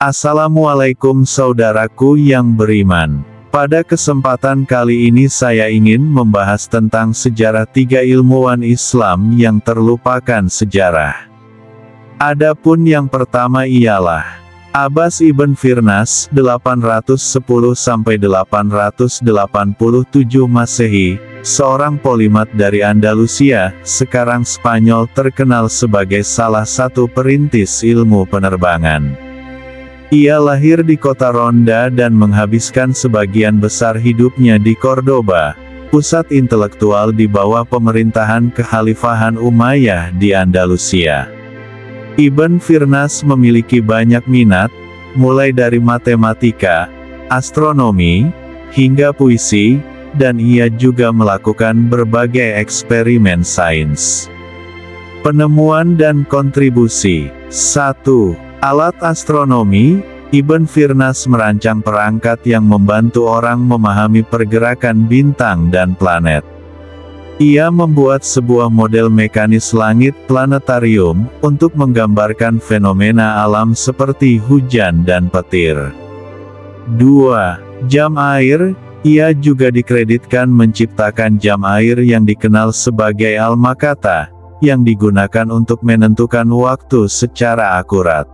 Assalamualaikum saudaraku yang beriman. Pada kesempatan kali ini saya ingin membahas tentang sejarah tiga ilmuwan Islam yang terlupakan sejarah. Adapun yang pertama ialah Abbas ibn Firnas 810–887 Masehi, seorang polimat dari Andalusia, sekarang Spanyol, terkenal sebagai salah satu perintis ilmu penerbangan. Ia lahir di kota Ronda dan menghabiskan sebagian besar hidupnya di Cordoba, pusat intelektual di bawah pemerintahan Kekhalifahan Umayyah di Andalusia. Ibn Firnas memiliki banyak minat, mulai dari matematika, astronomi, hingga puisi, dan ia juga melakukan berbagai eksperimen sains. Penemuan dan kontribusi. 1. Alat astronomi. Ibn Firnas merancang perangkat yang membantu orang memahami pergerakan bintang dan planet. Ia membuat sebuah model mekanis langit planetarium, untuk menggambarkan fenomena alam seperti hujan dan petir. 2. Jam air. Ia juga dikreditkan menciptakan jam air yang dikenal sebagai al-makata, yang digunakan untuk menentukan waktu secara akurat.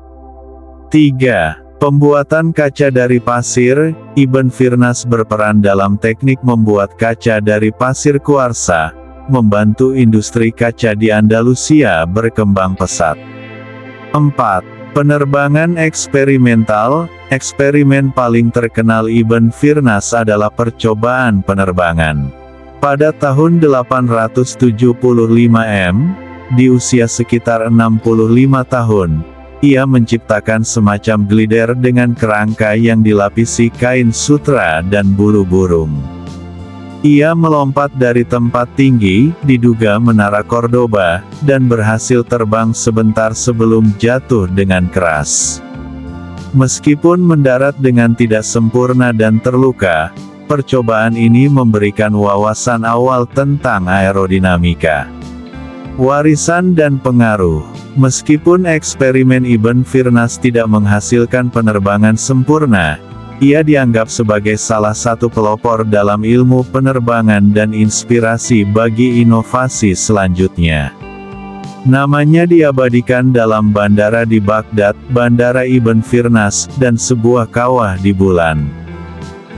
3. Pembuatan kaca dari pasir. Ibn Firnas berperan dalam teknik membuat kaca dari pasir kuarsa, membantu industri kaca di Andalusia berkembang pesat. 4. Penerbangan eksperimental. Eksperimen paling terkenal Ibn Firnas adalah percobaan penerbangan. Pada tahun 875 M, di usia sekitar 65 tahun, ia menciptakan semacam glider dengan kerangka yang dilapisi kain sutra dan bulu burung. Ia melompat dari tempat tinggi, diduga menara Cordoba, dan berhasil terbang sebentar sebelum jatuh dengan keras. Meskipun mendarat dengan tidak sempurna dan terluka, percobaan ini memberikan wawasan awal tentang aerodinamika. Warisan dan pengaruh. Meskipun eksperimen Ibn Firnas tidak menghasilkan penerbangan sempurna, ia dianggap sebagai salah satu pelopor dalam ilmu penerbangan dan inspirasi bagi inovasi selanjutnya. Namanya diabadikan dalam bandara di Baghdad, Bandara Ibn Firnas, dan sebuah kawah di bulan.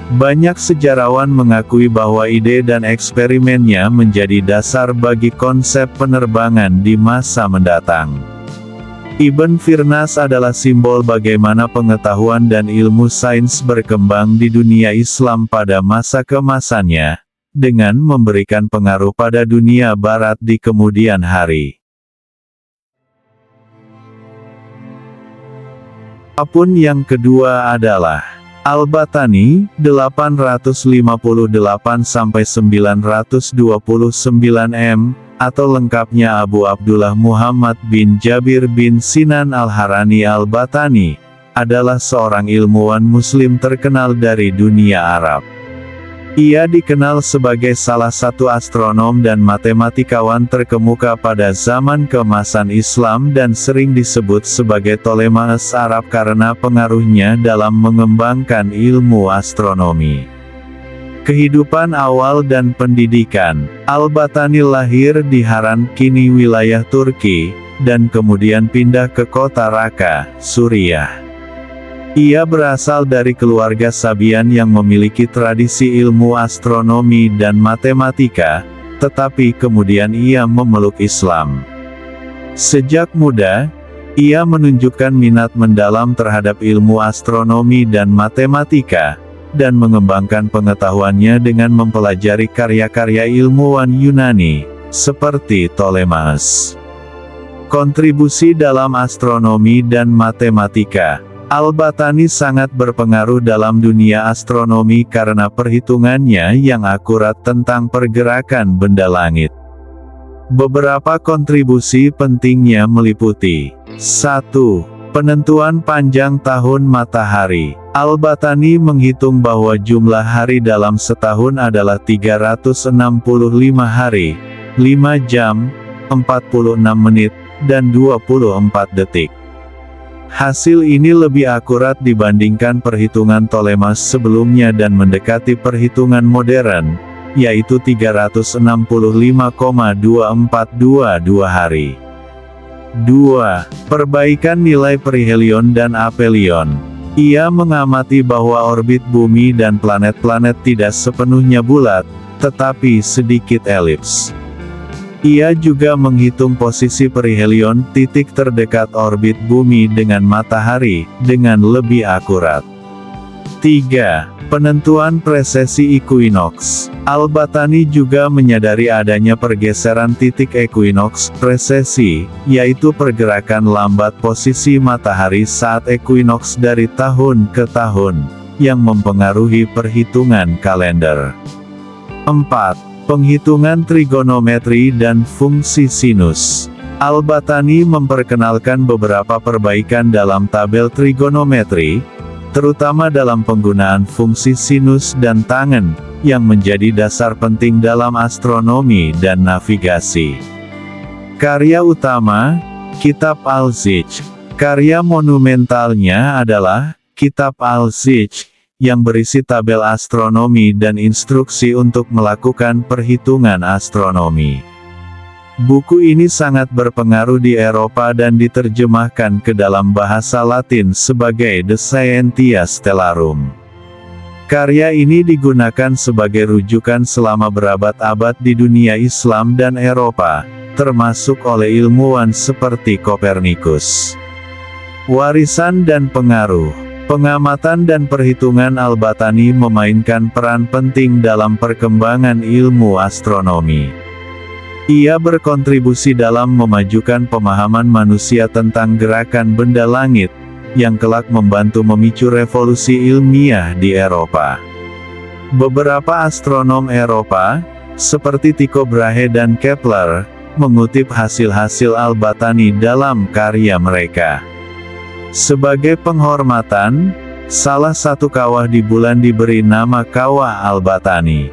Banyak sejarawan mengakui bahwa ide dan eksperimennya menjadi dasar bagi konsep penerbangan di masa mendatang. Ibn Firnas adalah simbol bagaimana pengetahuan dan ilmu sains berkembang di dunia Islam pada masa keemasannya, dengan memberikan pengaruh pada dunia Barat di kemudian hari. Adapun yang kedua adalah Al-Battani, 858–929 M, atau lengkapnya Abu Abdullah Muhammad bin Jabir bin Sinan Al-Harani Al-Battani, adalah seorang ilmuwan Muslim terkenal dari dunia Arab. Ia dikenal sebagai salah satu astronom dan matematikawan terkemuka pada zaman keemasan Islam dan sering disebut sebagai Ptolemeus Arab karena pengaruhnya dalam mengembangkan ilmu astronomi. Kehidupan awal dan pendidikan. Al-Battani lahir di Haran, kini wilayah Turki, dan kemudian pindah ke kota Raqqa, Suriah. Ia berasal dari keluarga Sabian yang memiliki tradisi ilmu astronomi dan matematika, tetapi kemudian ia memeluk Islam. Sejak muda, ia menunjukkan minat mendalam terhadap ilmu astronomi dan matematika, dan mengembangkan pengetahuannya dengan mempelajari karya-karya ilmuwan Yunani, seperti Ptolemeus. Kontribusi dalam astronomi dan matematika. Al-Battani sangat berpengaruh dalam dunia astronomi karena perhitungannya yang akurat tentang pergerakan benda langit. Beberapa kontribusi pentingnya meliputi: 1. Penentuan panjang tahun matahari. Al-Battani menghitung bahwa jumlah hari dalam setahun adalah 365 hari, 5 jam, 46 menit, dan 24 detik. Hasil ini lebih akurat dibandingkan perhitungan Ptolemas sebelumnya dan mendekati perhitungan modern, yaitu 365,2422 hari. 2. Perbaikan nilai perihelion dan aphelion. Ia mengamati bahwa orbit bumi dan planet-planet tidak sepenuhnya bulat, tetapi sedikit elips. Ia juga menghitung posisi perihelion titik terdekat orbit bumi dengan matahari, dengan lebih akurat. 3. Penentuan presesi equinox. Al-Battani juga menyadari adanya pergeseran titik equinox presesi, yaitu pergerakan lambat posisi matahari saat equinox dari tahun ke tahun, yang mempengaruhi perhitungan kalender. 4. Penghitungan trigonometri dan fungsi sinus. Al-Battani memperkenalkan beberapa perbaikan dalam tabel trigonometri, terutama dalam penggunaan fungsi sinus dan tangen, yang menjadi dasar penting dalam astronomi dan navigasi. Karya utama, Kitab Al-Zich. Karya monumentalnya adalah Kitab Al-Zich, yang berisi tabel astronomi dan instruksi untuk melakukan perhitungan astronomi. Buku ini sangat berpengaruh di Eropa dan diterjemahkan ke dalam bahasa Latin sebagai De Scientia Stellarum. Karya ini digunakan sebagai rujukan selama berabad-abad di dunia Islam dan Eropa, termasuk oleh ilmuwan seperti Kopernikus. Warisan dan pengaruh. Pengamatan dan perhitungan Al-Battani memainkan peran penting dalam perkembangan ilmu astronomi. Ia berkontribusi dalam memajukan pemahaman manusia tentang gerakan benda langit, yang kelak membantu memicu revolusi ilmiah di Eropa. Beberapa astronom Eropa, seperti Tycho Brahe dan Kepler, mengutip hasil-hasil Al-Battani dalam karya mereka. Sebagai penghormatan, salah satu kawah di bulan diberi nama Kawah Al-Battani.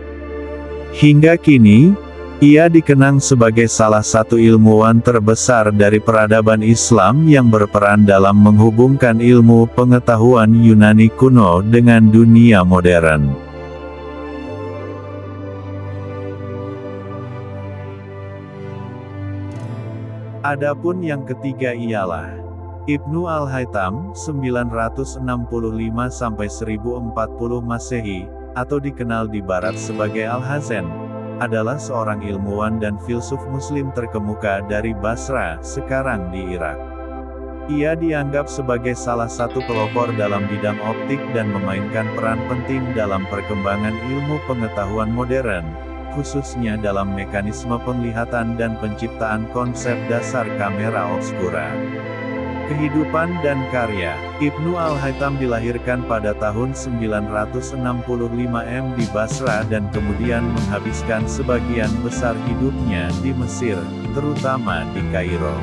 Hingga kini, ia dikenang sebagai salah satu ilmuwan terbesar dari peradaban Islam yang berperan dalam menghubungkan ilmu pengetahuan Yunani kuno dengan dunia modern. Adapun yang ketiga ialah Ibnu Al-Haytham, 965–1040 Masehi, atau dikenal di Barat sebagai Al-Hazen, adalah seorang ilmuwan dan filsuf Muslim terkemuka dari Basra, sekarang di Irak. Ia dianggap sebagai salah satu pelopor dalam bidang optik dan memainkan peran penting dalam perkembangan ilmu pengetahuan modern, khususnya dalam mekanisme penglihatan dan penciptaan konsep dasar kamera obskura. Kehidupan dan karya. Ibnu Al-Haytham dilahirkan pada tahun 965 di Basra dan kemudian menghabiskan sebagian besar hidupnya di Mesir, terutama di Kairo.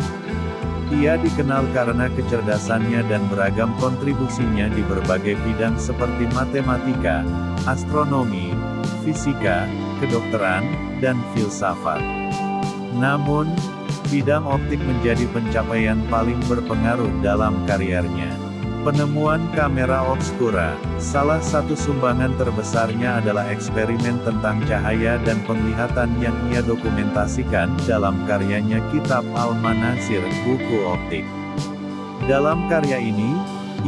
Ia dikenal karena kecerdasannya dan beragam kontribusinya di berbagai bidang seperti matematika, astronomi, fisika, kedokteran, dan filsafat. Namun, bidang optik menjadi pencapaian paling berpengaruh dalam karirnya. Penemuan kamera obskura, salah satu sumbangan terbesarnya adalah eksperimen tentang cahaya dan penglihatan yang ia dokumentasikan dalam karyanya Kitab Al-Manazir, buku optik. Dalam karya ini,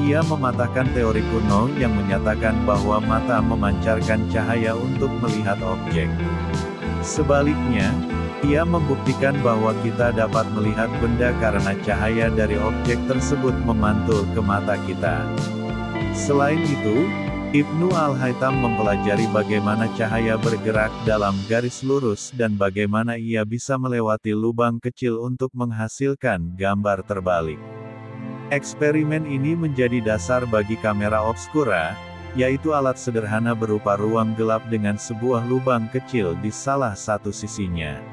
ia mematahkan teori kuno yang menyatakan bahwa mata memancarkan cahaya untuk melihat objek. Sebaliknya, ia membuktikan bahwa kita dapat melihat benda karena cahaya dari objek tersebut memantul ke mata kita. Selain itu, Ibnu Al-Haytham mempelajari bagaimana cahaya bergerak dalam garis lurus dan bagaimana ia bisa melewati lubang kecil untuk menghasilkan gambar terbalik. Eksperimen ini menjadi dasar bagi kamera obskura, yaitu alat sederhana berupa ruang gelap dengan sebuah lubang kecil di salah satu sisinya.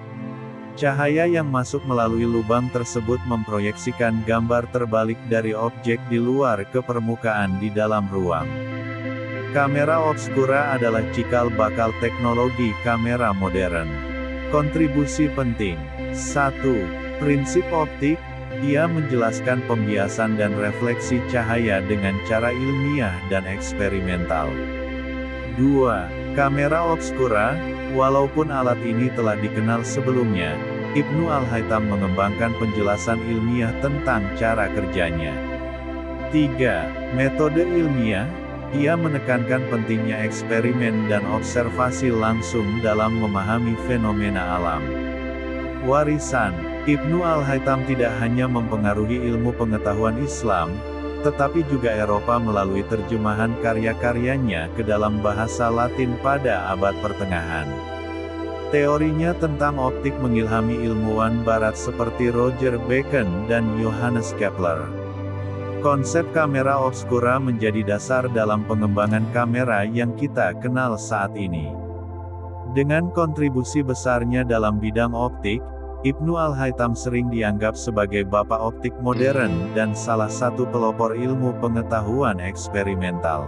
Cahaya yang masuk melalui lubang tersebut memproyeksikan gambar terbalik dari objek di luar ke permukaan di dalam ruang. Kamera obskura adalah cikal bakal teknologi kamera modern. Kontribusi penting. 1. Prinsip optik. Ia menjelaskan pembiasan dan refleksi cahaya dengan cara ilmiah dan eksperimental. 2. Kamera obskura. Walaupun alat ini telah dikenal sebelumnya, Ibnu Al-Haytham mengembangkan penjelasan ilmiah tentang cara kerjanya. 3. Metode ilmiah. Ia menekankan pentingnya eksperimen dan observasi langsung dalam memahami fenomena alam. Warisan. Ibnu Al-Haytham tidak hanya mempengaruhi ilmu pengetahuan Islam, tetapi juga Eropa melalui terjemahan karya-karyanya ke dalam bahasa Latin pada abad pertengahan. Teorinya tentang optik mengilhami ilmuwan barat seperti Roger Bacon dan Johannes Kepler. Konsep kamera obskura menjadi dasar dalam pengembangan kamera yang kita kenal saat ini. Dengan kontribusi besarnya dalam bidang optik, Ibnu Al-Haytham sering dianggap sebagai bapak optik modern dan salah satu pelopor ilmu pengetahuan eksperimental.